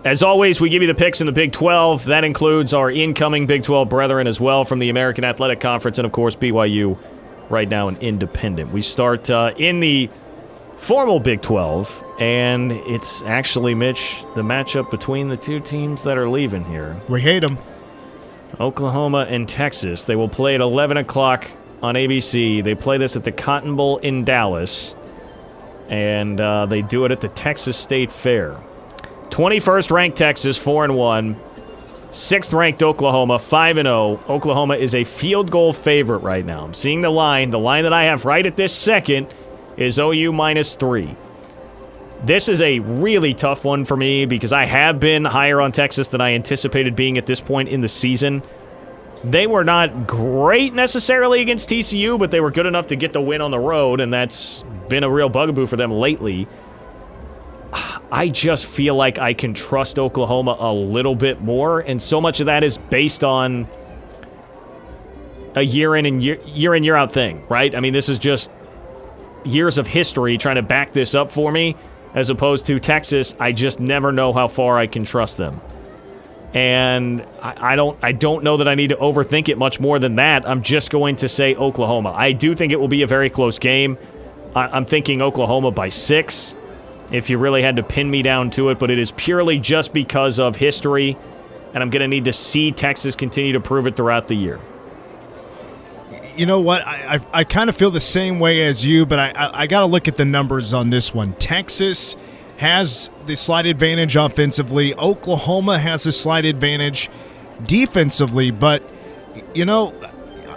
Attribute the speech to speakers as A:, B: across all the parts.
A: As always, we give you the picks in the Big 12. That includes our incoming Big 12 brethren as well from the American Athletic Conference and, of course, BYU right now an independent. We start in the formal Big 12, and it's actually, Mitch, the matchup between the two teams that are leaving here.
B: We hate them.
A: Oklahoma and Texas. They will play at 11 o'clock on ABC. They play this at the Cotton Bowl in Dallas, and they do it at the Texas State Fair. 21st ranked Texas, 4-1. 6th ranked Oklahoma, 5-0. Oklahoma is a field goal favorite right now. I'm seeing the line. The line that I have right at this second is OU -3. This is a really tough one for me because I have been higher on Texas than I anticipated being at this point in the season. They were not great necessarily against TCU, but they were good enough to get the win on the road, and that's been a real bugaboo for them lately. I just feel like I can trust Oklahoma a little bit more, and so much of that is based on a year in, year out thing, right? I mean, this is just years of history trying to back this up for me, as opposed to Texas. I just never know how far I can trust them. And I don't know that I need to overthink it much more than that. I'm just going to say Oklahoma. I do think it will be a very close game. I'm thinking Oklahoma by 6. If you really had to pin me down to it, but it is purely just because of history, and I'm going to need to see Texas continue to prove it throughout the year.
B: You know what? I kind of feel the same way as you, but I got to look at the numbers on this one. Texas has the slight advantage offensively. Oklahoma has a slight advantage defensively, but, you know,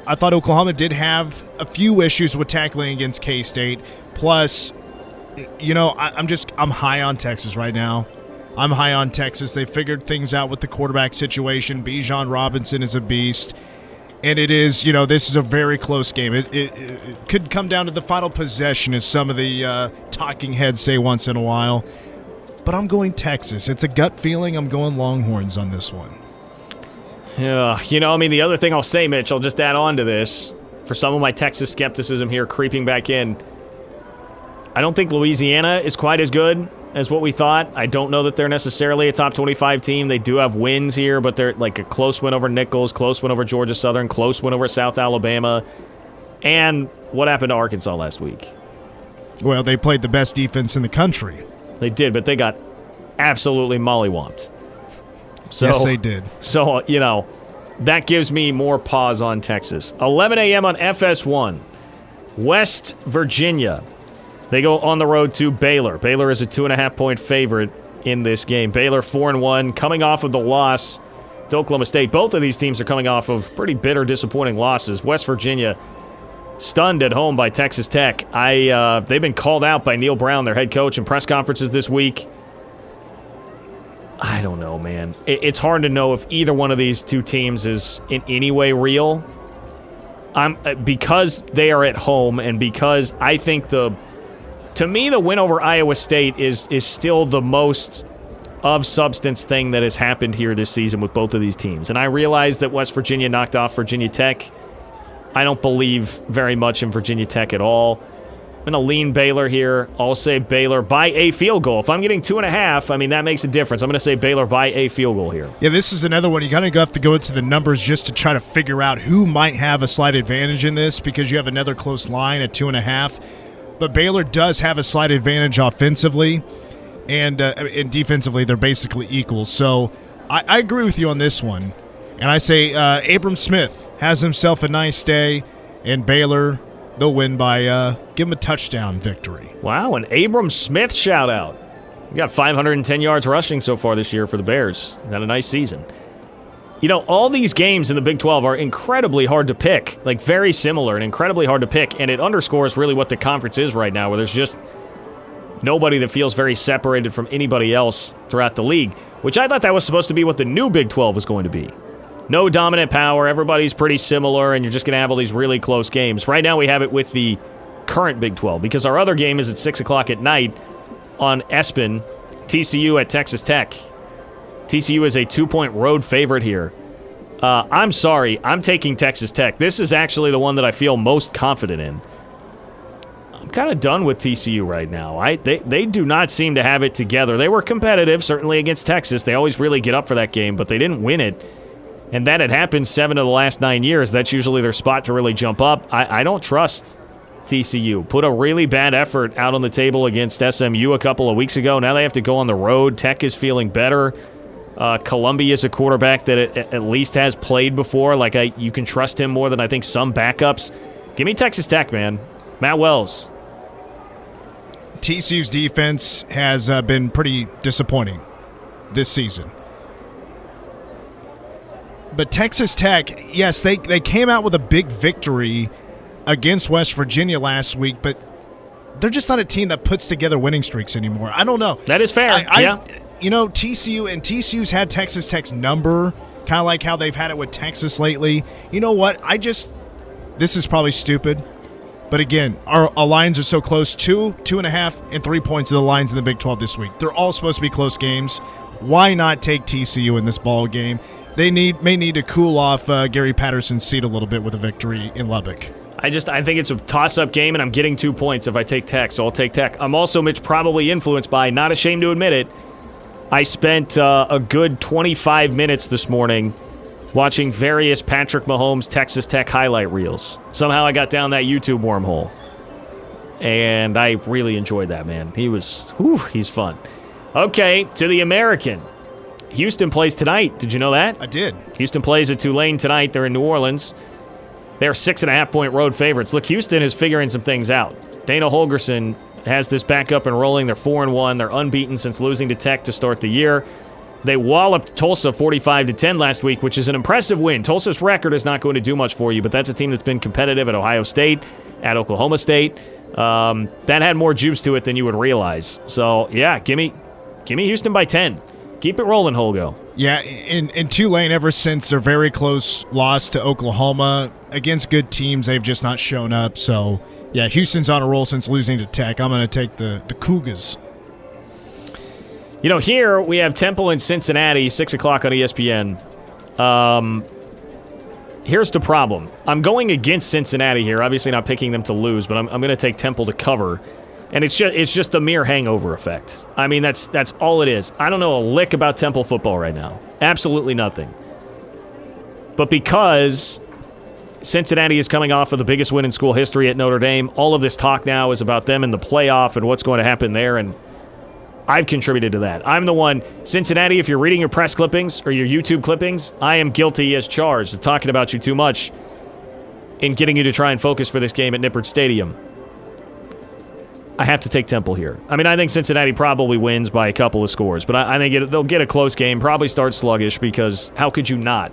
B: I thought Oklahoma did have a few issues with tackling against K-State, plus – you know, I'm high on Texas right now. I'm high on Texas. They figured things out with the quarterback situation. Bijan Robinson is a beast. And it is, you know, this is a very close game. It could come down to the final possession, as some of the talking heads say once in a while. But I'm going Texas. It's a gut feeling. I'm going Longhorns on this one.
A: Yeah, you know, I mean, the other thing I'll say, Mitch, I'll just add on to this. For some of my Texas skepticism here creeping back in, I don't think Louisiana is quite as good as what we thought. I don't know that they're necessarily a top 25 team. They do have wins here, but they're like a close win over Nicholls, close win over Georgia Southern, close win over South Alabama. And what happened to Arkansas last week?
B: Well, they played the best defense in the country.
A: They did, but they got absolutely mollywomped. So,
B: yes, they did.
A: So, you know, that gives me more pause on Texas. 11 a.m. on FS1. West Virginia. They go on the road to Baylor. Baylor is a 2.5-point favorite in this game. Baylor 4-1, coming off of the loss to Oklahoma State. Both of these teams are coming off of pretty bitter, disappointing losses. West Virginia stunned at home by Texas Tech. They've been called out by Neil Brown, their head coach, in press conferences this week. I don't know, man. It's hard to know if either one of these two teams is in any way real. Because they are at home, and because I think to me, the win over Iowa State is still the most of substance thing that has happened here this season with both of these teams. And I realize that West Virginia knocked off Virginia Tech. I don't believe very much in Virginia Tech at all. I'm going to lean Baylor here. I'll say Baylor by a field goal. If I'm getting 2.5, I mean, that makes a difference. I'm going to say Baylor by a field goal here.
B: Yeah, this is another one. You kind of have to go into the numbers just to try to figure out who might have a slight advantage in this, because you have another close line at 2.5. But Baylor does have a slight advantage offensively, and defensively they're basically equal. So I agree with you on this one. And I say Abram Smith has himself a nice day, and Baylor, they'll win by give him a touchdown victory.
A: Wow, an Abram Smith shout-out. He got 510 yards rushing so far this year for the Bears. He's had a nice season. You know, all these games in the Big 12 are incredibly hard to pick, like very similar and incredibly hard to pick, and it underscores really what the conference is right now, where there's just nobody that feels very separated from anybody else throughout the league, which I thought that was supposed to be what the new Big 12 was going to be. No dominant power, everybody's pretty similar, and you're just going to have all these really close games. Right now we have it with the current Big 12, because our other game is at 6 o'clock at night on ESPN, TCU at Texas Tech. TCU is a 2-point road favorite here. I'm sorry, I'm taking Texas Tech. This is actually the one that I feel most confident in. kind of done with TCU right now. They do not seem to have it together. They were competitive, certainly against Texas. They always really get up for that game, but they didn't win it. And that had happened 7 of the last 9 years. That's usually their spot to really jump up. I don't trust TCU. Put a really bad effort out on the table against SMU a couple of weeks ago. Now they have to go on the road. Tech is feeling better. Columbia is a quarterback that at least has played before. You can trust him more than I think some backups. Give me Texas Tech, man. Matt Wells.
B: TCU's defense has been pretty disappointing this season. But Texas Tech, yes, they came out with a big victory against West Virginia last week, but they're just not a team that puts together winning streaks anymore. I don't know.
A: That is fair.
B: TCU's had Texas Tech's number, kind of like how they've had it with Texas lately. You know what? This is probably stupid, but again, our lines are so close. 2.5, and 3 points of the lines in the Big 12 this week. They're all supposed to be close games. Why not take TCU in this ball game? They may need to cool off Gary Patterson's seat a little bit with a victory in Lubbock.
A: I think it's a toss-up game, and I'm getting 2 points if I take Tech, so I'll take Tech. I'm also, Mitch, probably influenced by, not ashamed to admit it, I spent a good 25 minutes this morning watching various Patrick Mahomes Texas Tech highlight reels. Somehow I got down that YouTube wormhole, and I really enjoyed that, man. He's fun. Okay, to the American. Houston plays tonight. Did you know that?
B: I did.
A: Houston plays at Tulane tonight. They're in New Orleans. They're 6.5-point road favorites. Look, Houston is figuring some things out. Dana Holgorsen has this back up and rolling. They're 4-1. They're unbeaten since losing to Tech to start the year. They walloped Tulsa 45-10 last week, which is an impressive win. Tulsa's record is not going to do much for you, but that's a team that's been competitive at Ohio State, at Oklahoma State. That had more juice to it than you would realize. So, yeah, give me Houston by 10. Keep it rolling, Holgo.
B: Yeah, in Tulane, ever since their very close loss to Oklahoma, against good teams, they've just not shown up. So, yeah, Houston's on a roll since losing to Tech. I'm going to take the Cougars.
A: Here we have Temple and Cincinnati, 6 o'clock on ESPN. Here's the problem. I'm going against Cincinnati here. Obviously not picking them to lose, but I'm going to take Temple to cover. And it's just a mere hangover effect. I mean, that's all it is. I don't know a lick about Temple football right now. Absolutely nothing. But because Cincinnati is coming off of the biggest win in school history at Notre Dame, all of this talk now is about them in the playoff and what's going to happen there, and I've contributed to that. I'm the one. Cincinnati, if you're reading your press clippings or your YouTube clippings, I am guilty as charged of talking about you too much in getting you to try and focus for this game at Nippert Stadium. I have to take Temple here. I mean, I think Cincinnati probably wins by a couple of scores, but I think they'll get a close game, probably start sluggish, because how could you not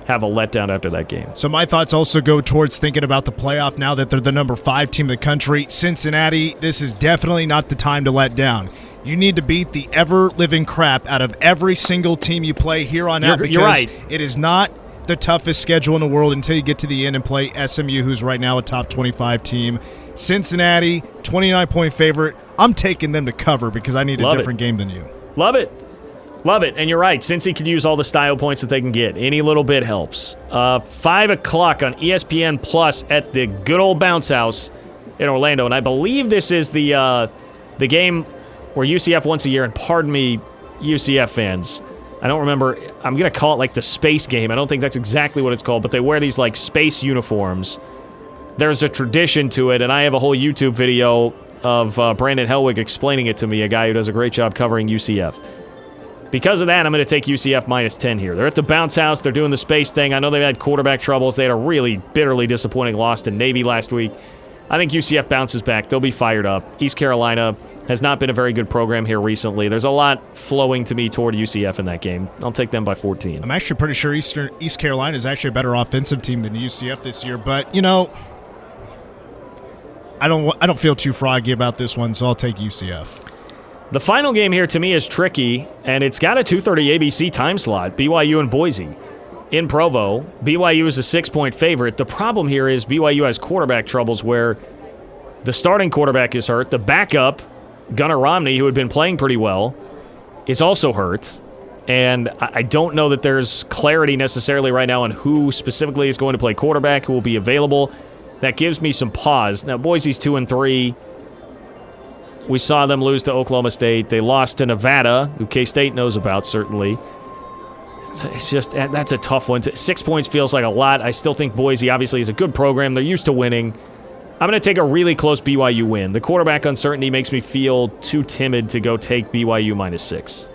A: have a letdown after that game?
B: So my thoughts also go towards thinking about the playoff now that they're the number 5 team in the country. Cincinnati, this is definitely not the time to let down. You need to beat the ever-living crap out of every single team you play here on out, because
A: you're right.
B: It is not the toughest schedule in the world until you get to the end and play SMU, who's right now a top 25 team. Cincinnati, 29-point favorite. I'm taking them to cover because I need a different game than you.
A: Love it. Love it. And you're right. Cincy could use all the style points that they can get. Any little bit helps. 5 o'clock on ESPN Plus at the good old Bounce House in Orlando. And I believe this is the game where UCF once a year, and pardon me, UCF fans, I don't remember. I'm going to call it like the space game. I don't think that's exactly what it's called, but they wear these like space uniforms. There's a tradition to it, and I have a whole YouTube video of Brandon Helwig explaining it to me, a guy who does a great job covering UCF. Because of that, I'm going to take UCF minus 10 here. They're at the Bounce House. They're doing the space thing. I know they've had quarterback troubles. They had a really bitterly disappointing loss to Navy last week. I think UCF bounces back. They'll be fired up. East Carolina has not been a very good program here recently. There's a lot flowing to me toward UCF in that game. I'll take them by 14.
B: I'm actually pretty sure East Carolina is actually a better offensive team than UCF this year, but, I don't feel too froggy about this one, so I'll take UCF.
A: The final game here to me is tricky, and it's got a 2:30 ABC time slot, BYU and Boise. In Provo, BYU is a 6-point favorite. The problem here is BYU has quarterback troubles where the starting quarterback is hurt. The backup, Gunnar Romney, who had been playing pretty well, is also hurt. And I don't know that there's clarity necessarily right now on who specifically is going to play quarterback, who will be available. That gives me some pause. Now, Boise's 2-3. We saw them lose to Oklahoma State. They lost to Nevada, who K-State knows about, certainly. It's just, that's a tough one. 6 points feels like a lot. I still think Boise, obviously, is a good program. They're used to winning. I'm going to take a really close BYU win. The quarterback uncertainty makes me feel too timid to go take BYU -6.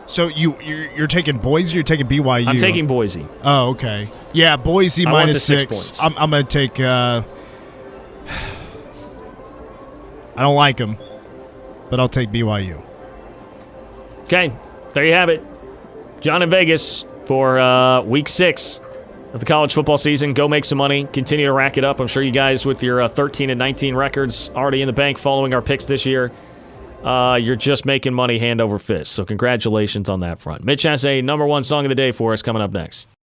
B: So you're taking Boise or you're taking BYU?
A: I'm taking Boise.
B: Oh, okay. Yeah, Boise
A: I want the
B: -6.
A: 6 points.
B: I'm going to take I don't like them, but I'll take BYU.
A: Okay, there you have it. John in Vegas for Week 6 of the college football season. Go make some money. Continue to rack it up. I'm sure you guys with your 13-19 records already in the bank following our picks this year, you're just making money hand over fist. So congratulations on that front. Mitch has a number 1 song of the day for us coming up next.